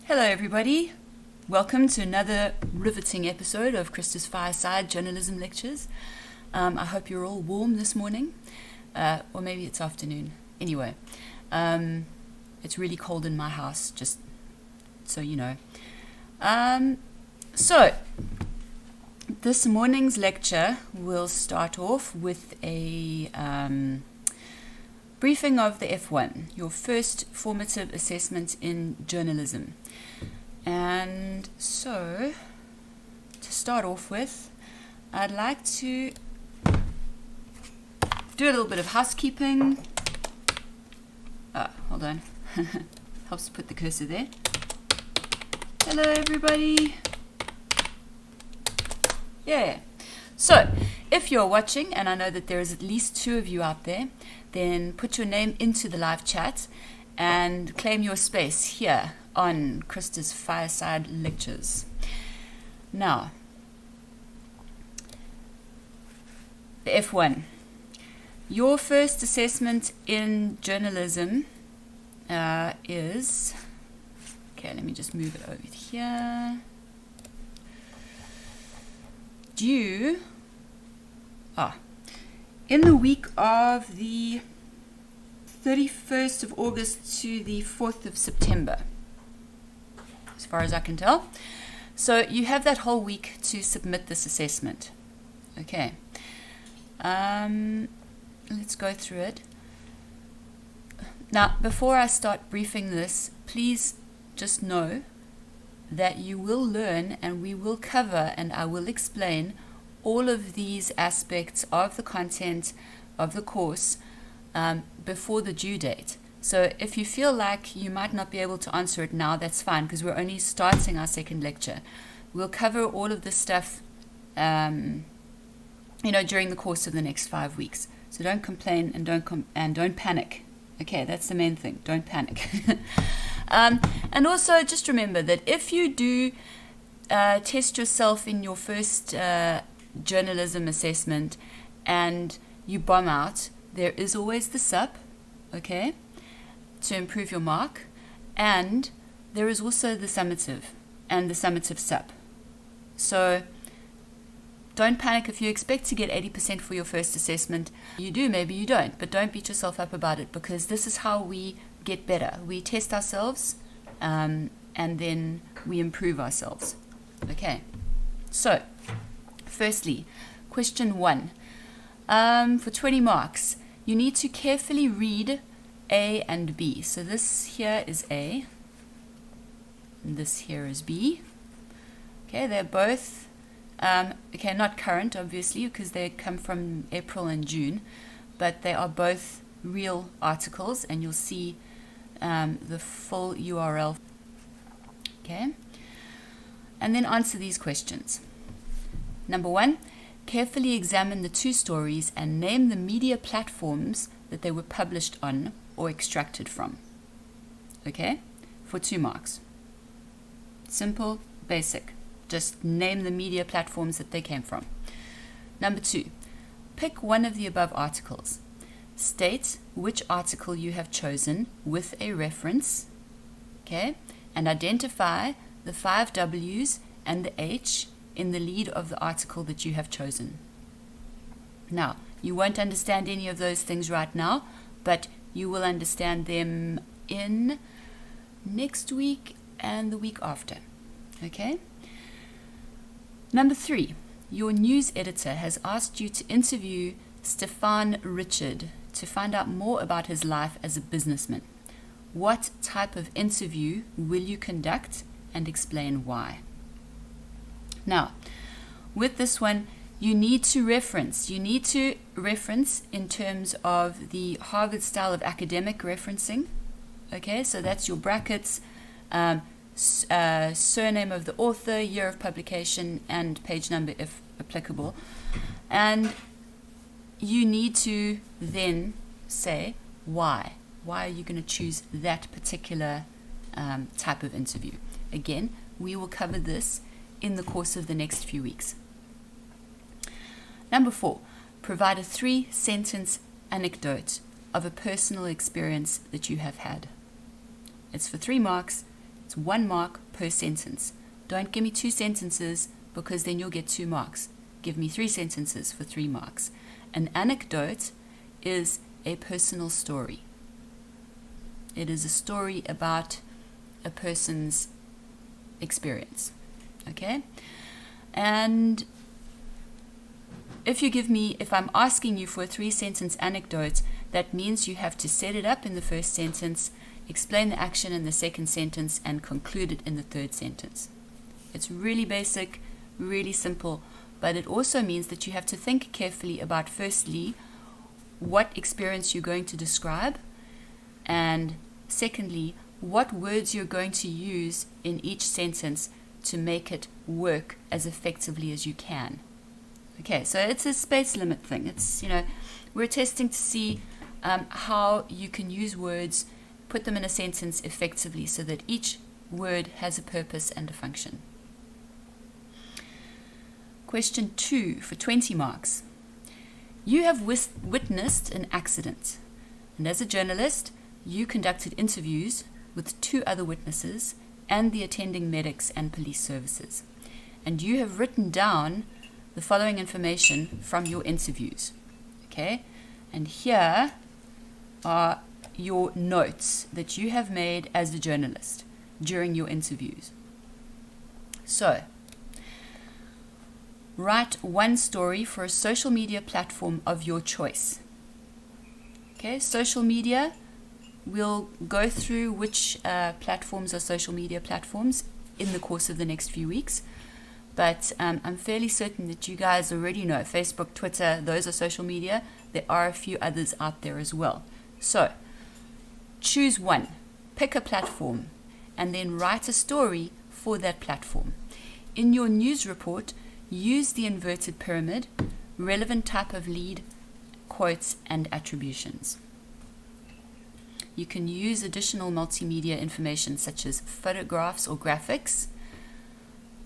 Hello everybody, welcome to another riveting episode of Christa's Fireside Journalism Lectures. I hope you're all warm this morning, or maybe it's afternoon. Anyway, it's really cold in my house, just so you know. So, this morning's lecture will start off with a briefing of the F1, your first formative assessment in journalism. And so, to start off with, I'd like to do a little bit of housekeeping. Hold on. Helps to put the cursor there. Hello, everybody. Yeah. So, if you're watching, and I know that there is at least 2 of you out there, then put your name into the live chat and claim your space here on Christa's Fireside Lectures. Now, the F1. Your first assessment in journalism is... Okay, let me just move it over here. Due... in the week of the 31st of August to the 4th of September, as far as I can tell. So you have that whole week to submit this assessment. Okay. Let's go through it. Now, before I start briefing this, please just know that you will learn and we will cover and I will explain all of these aspects of the content of the course before the due date. So if you feel like you might not be able to answer it now, that's fine, because we're only starting our second lecture. We'll cover all of this stuff during the course of the next 5 weeks. So don't complain and don't panic. Okay, that's the main thing. Don't panic. And also just remember that if you do test yourself in your first journalism assessment and you bomb out, there is always the SUP, okay, to improve your mark, and there is also the summative and the summative SUP. So don't panic if you expect to get 80% for your first assessment. You do, maybe you don't, but don't beat yourself up about it, because this is how we get better. We test ourselves and then we improve ourselves. Okay, so firstly, question 1. For 20 marks, you need to carefully read A and B. So this here is A, and this here is B. Okay, they're both, not current, obviously, because they come from April and June, but they are both real articles, and you'll see the full URL. Okay, and then answer these questions. Number 1, carefully examine the 2 stories and name the media platforms that they were published on or extracted from. Okay? For 2 marks. Simple, basic. Just name the media platforms that they came from. Number 2, pick one of the above articles. State which article you have chosen with a reference. Okay? And identify the 5 W's and the H in the lead of the article that you have chosen. Now, you won't understand any of those things right now, but you will understand them in next week and the week after. Okay? Number 3, your news editor has asked you to interview Stefan Richard to find out more about his life as a businessman. What type of interview will you conduct, and explain why? Now, with this one, you need to reference. You need to reference in terms of the Harvard style of academic referencing. Okay, so that's your brackets, surname of the author, year of publication, and page number if applicable. And you need to then say why. Why are you going to choose that particular type of interview? Again, we will cover this in the course of the next few weeks. Number 4, provide a 3-sentence anecdote of a personal experience that you have had. It's for 3 marks. It's 1 mark per sentence. Don't give me 2 sentences because then you'll get 2 marks. Give me 3 sentences for 3 marks. An anecdote is a personal story. It is a story about a person's experience. Okay? And if I'm asking you for a 3-sentence anecdote, that means you have to set it up in the first sentence, explain the action in the second sentence, and conclude it in the third sentence. It's really basic, really simple, but it also means that you have to think carefully about, firstly, what experience you're going to describe, and secondly, what words you're going to use in each sentence to make it work as effectively as you can. Okay, so it's a space limit thing. It's, we're testing to see how you can use words, put them in a sentence effectively so that each word has a purpose and a function. Question 2 for 20 marks. You have witnessed an accident, and as a journalist, you conducted interviews with 2 other witnesses and the attending medics and police services, and you have written down the following information from your interviews. Okay, and here are your notes that you have made as a journalist during your interviews. So, write 1 story for a social media platform of your choice. Okay, social media, we'll go through which platforms are social media platforms in the course of the next few weeks. But I'm fairly certain that you guys already know Facebook, Twitter, those are social media. There are a few others out there as well. So, choose one, pick a platform, and then write a story for that platform. In your news report, use the inverted pyramid, relevant type of lead, quotes, and attributions. You can use additional multimedia information such as photographs or graphics,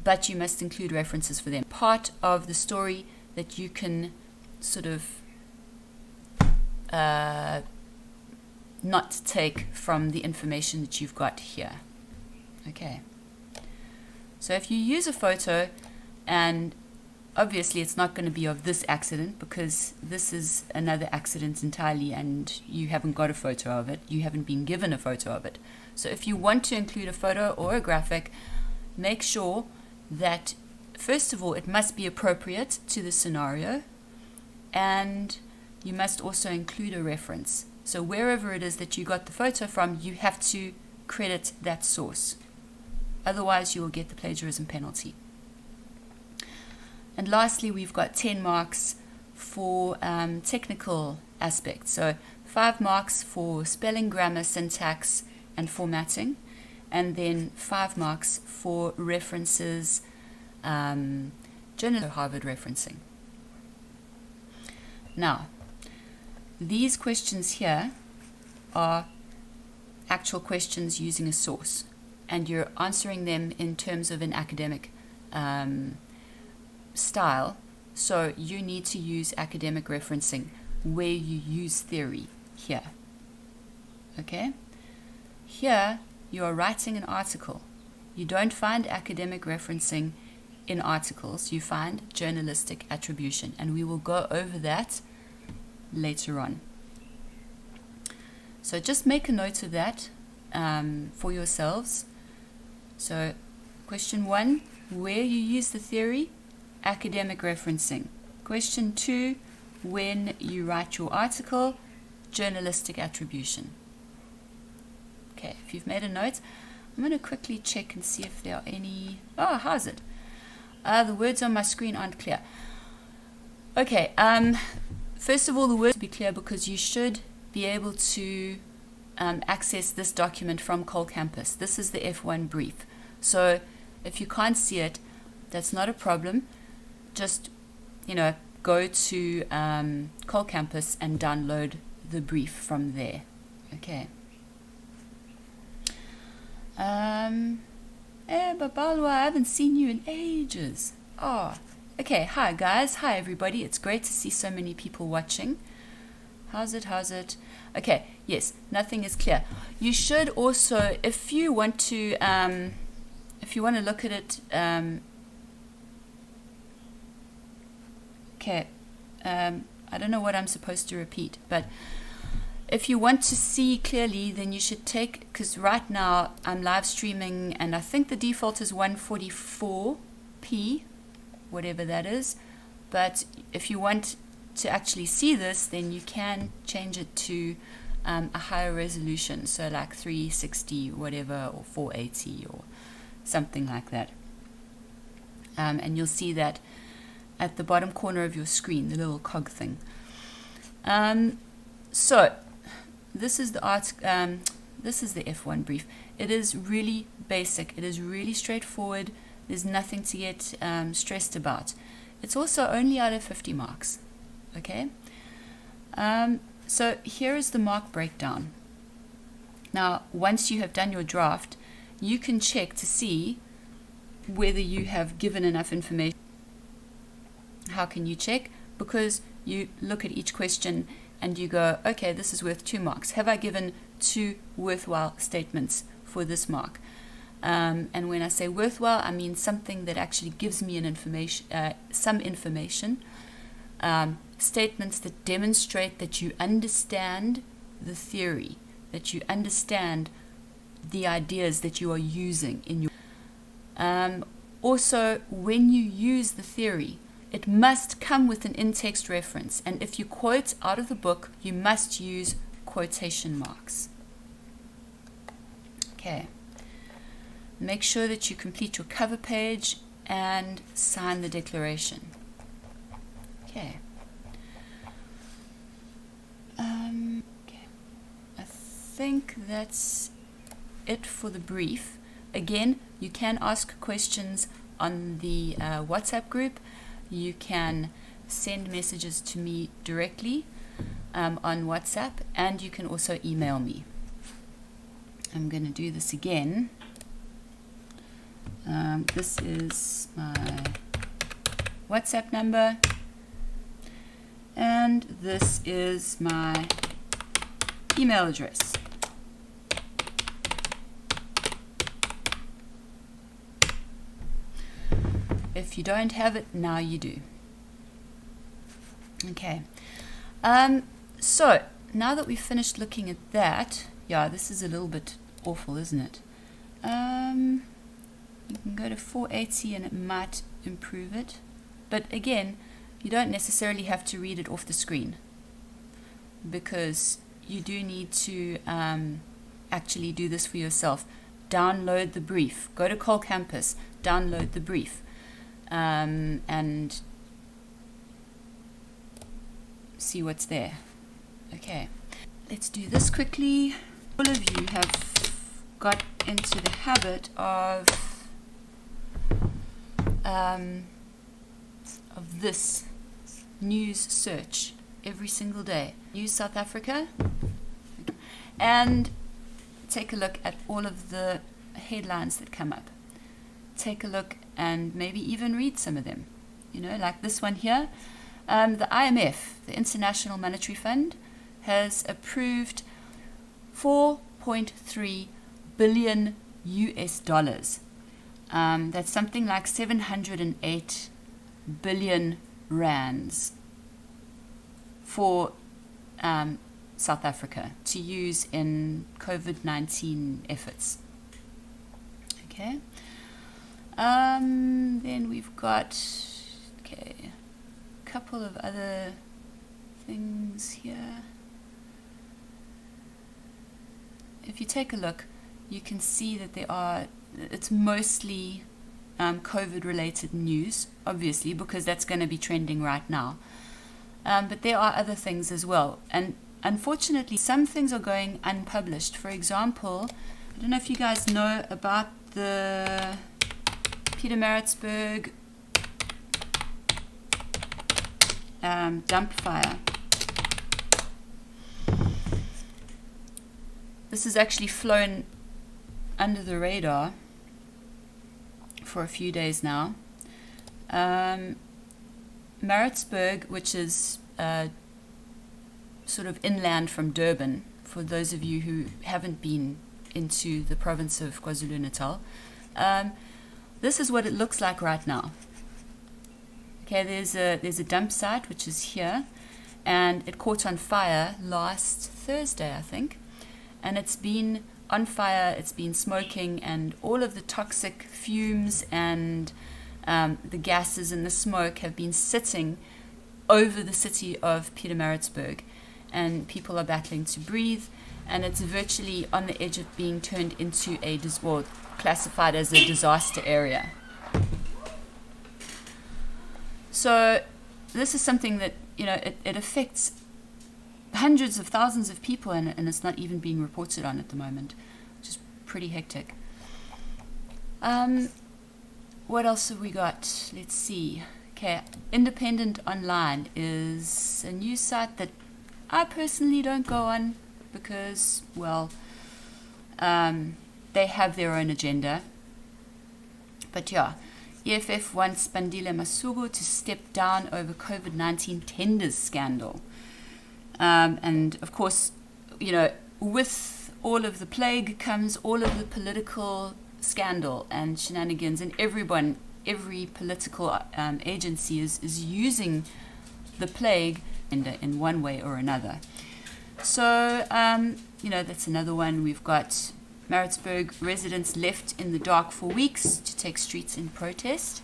but you must include references for them. Part of the story that you can sort of not take from the information that you've got here. Okay. So if you use a photo, and obviously it's not going to be of this accident because this is another accident entirely and you haven't got a photo of it, you haven't been given a photo of it. So if you want to include a photo or a graphic, make sure that, first of all, it must be appropriate to the scenario, and you must also include a reference. So wherever it is that you got the photo from, you have to credit that source. Otherwise, you will get the plagiarism penalty. And lastly, we've got 10 marks for technical aspects. So 5 marks for spelling, grammar, syntax, and formatting. And then 5 marks for references, journal Harvard referencing. Now, these questions here are actual questions using a source, and you're answering them in terms of an academic style. So you need to use academic referencing where you use theory here. Okay? Here, you are writing an article. You don't find academic referencing in articles. You find journalistic attribution, and we will go over that later on. So just make a note of that for yourselves. So question 1, where you use the theory, academic referencing. Question 2, when you write your article, journalistic attribution. Okay, if you've made a note, I'm going to quickly check and see if there are any. Oh, how's it? The words on my screen aren't clear. Okay, first of all, the words will be clear because you should be able to access this document from Cole Campus. This is the F1 brief. So if you can't see it, that's not a problem. Just, go to Cole Campus and download the brief from there. Okay. Babalwa, I haven't seen you in ages. Oh, okay. Hi, guys. Hi, everybody. It's great to see so many people watching. How's it? Okay, yes, nothing is clear. You should also, if you want to look at it, I don't know what I'm supposed to repeat, but if you want to see clearly, then you should take, because right now I'm live streaming, and I think the default is 144p, whatever that is. But if you want to actually see this, then you can change it to a higher resolution, so like 360 whatever, or 480 or something like that. And you'll see that at the bottom corner of your screen, the little cog thing. So this is the this is the F1 brief. It is really basic. It is really straightforward. There's nothing to get stressed about. It's also only out of 50 marks. Okay. So here is the mark breakdown. Now, once you have done your draft, you can check to see whether you have given enough information. How can you check? Because you look at each question and you go, okay, this is worth 2 marks. Have I given 2 worthwhile statements for this mark? And when I say worthwhile, I mean something that actually gives me some information. Statements that demonstrate that you understand the theory, that you understand the ideas that you are using in your. Also, when you use the theory, it must come with an in-text reference, and if you quote out of the book, you must use quotation marks. Okay. Make sure that you complete your cover page and sign the declaration. Okay. Okay. I think that's it for the brief. Again, you can ask questions on the WhatsApp group. You can send messages to me directly on WhatsApp, and you can also email me. I'm going to do this again. This is my WhatsApp number, and this is my email address. If you don't have it, now you do. Okay. So, now that we've finished looking at that, yeah, this is a little bit awful, isn't it? You can go to 480 and it might improve it. But again, you don't necessarily have to read it off the screen, because you do need to actually do this for yourself. Download the brief. Go to Cole Campus, download the brief. And see what's there. Okay, let's do this quickly. All of you have got into the habit of this news search every single day. News South Africa, and take a look at all of the headlines that come up. Take a look and maybe even read some of them. You know, like this one here. The IMF, the International Monetary Fund, has approved $4.3 billion US. That's something like 708 billion rands for South Africa to use in COVID-19 efforts. Okay. Then we've got a couple of other things here. If you take a look, you can see that it's mostly COVID-related news, obviously, because that's going to be trending right now. But there are other things as well. And unfortunately, some things are going unpublished. For example, I don't know if you guys know about the Pietermaritzburg dump fire. This has actually flown under the radar for a few days now. Maritzburg, which is sort of inland from Durban, for those of you who haven't been into the province of KwaZulu-Natal. This is what it looks like right now. Okay, there's a dump site which is here, and it caught on fire last Thursday, I think, and it's been on fire, it's been smoking, and all of the toxic fumes and the gases and the smoke have been sitting over the city of Pietermaritzburg, and people are battling to breathe, and it's virtually on the edge of being turned into classified as a disaster area. So this is something that, it affects hundreds of thousands of people, and it's not even being reported on at the moment, which is pretty hectic. What else have we got? Let's see. Okay, Independent Online is a news site that I personally don't go on because, well, they have their own agenda. But yeah, EFF wants Bandile Masuku to step down over COVID-19 tenders scandal. And of course, with all of the plague comes all of the political scandal and shenanigans, and every political agency is using the plague in one way or another. So, that's another one. We've got Maritzburg residents left in the dark for weeks to take streets in protest.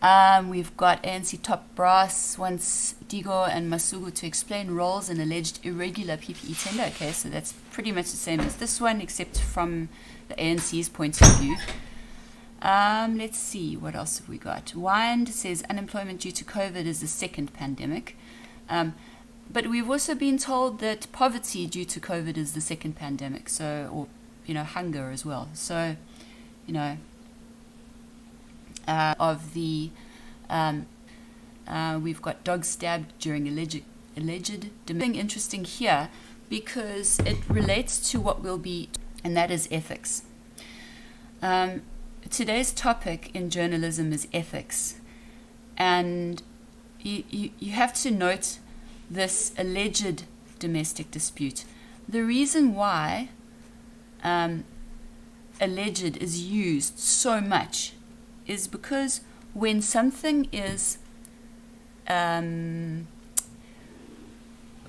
We've got ANC top brass wants Digo and Masuku to explain roles in alleged irregular PPE tender. Okay, so that's pretty much the same as this one, except from the ANC's point of view. Let's see, what else have we got? Wind says unemployment due to COVID is the second pandemic. But we've also been told that poverty due to COVID is the second pandemic, or hunger as well. So, we've got dogs stabbed during alleged something interesting here, because it relates to what will be, and that is ethics. Today's topic in journalism is ethics, and you have to note this alleged domestic dispute. The reason why alleged is used so much is because when something is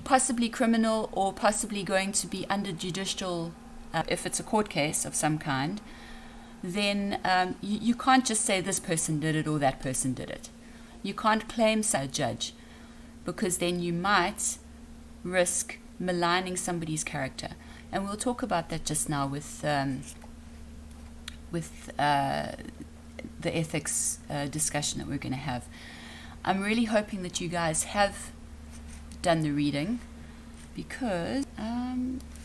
possibly criminal or possibly going to be under judicial, if it's a court case of some kind, then you can't just say this person did it or that person did it. You can't claim a judge, because then you might risk maligning somebody's character. And we'll talk about that just now with the ethics discussion that we're going to have. I'm really hoping that you guys have done the reading, because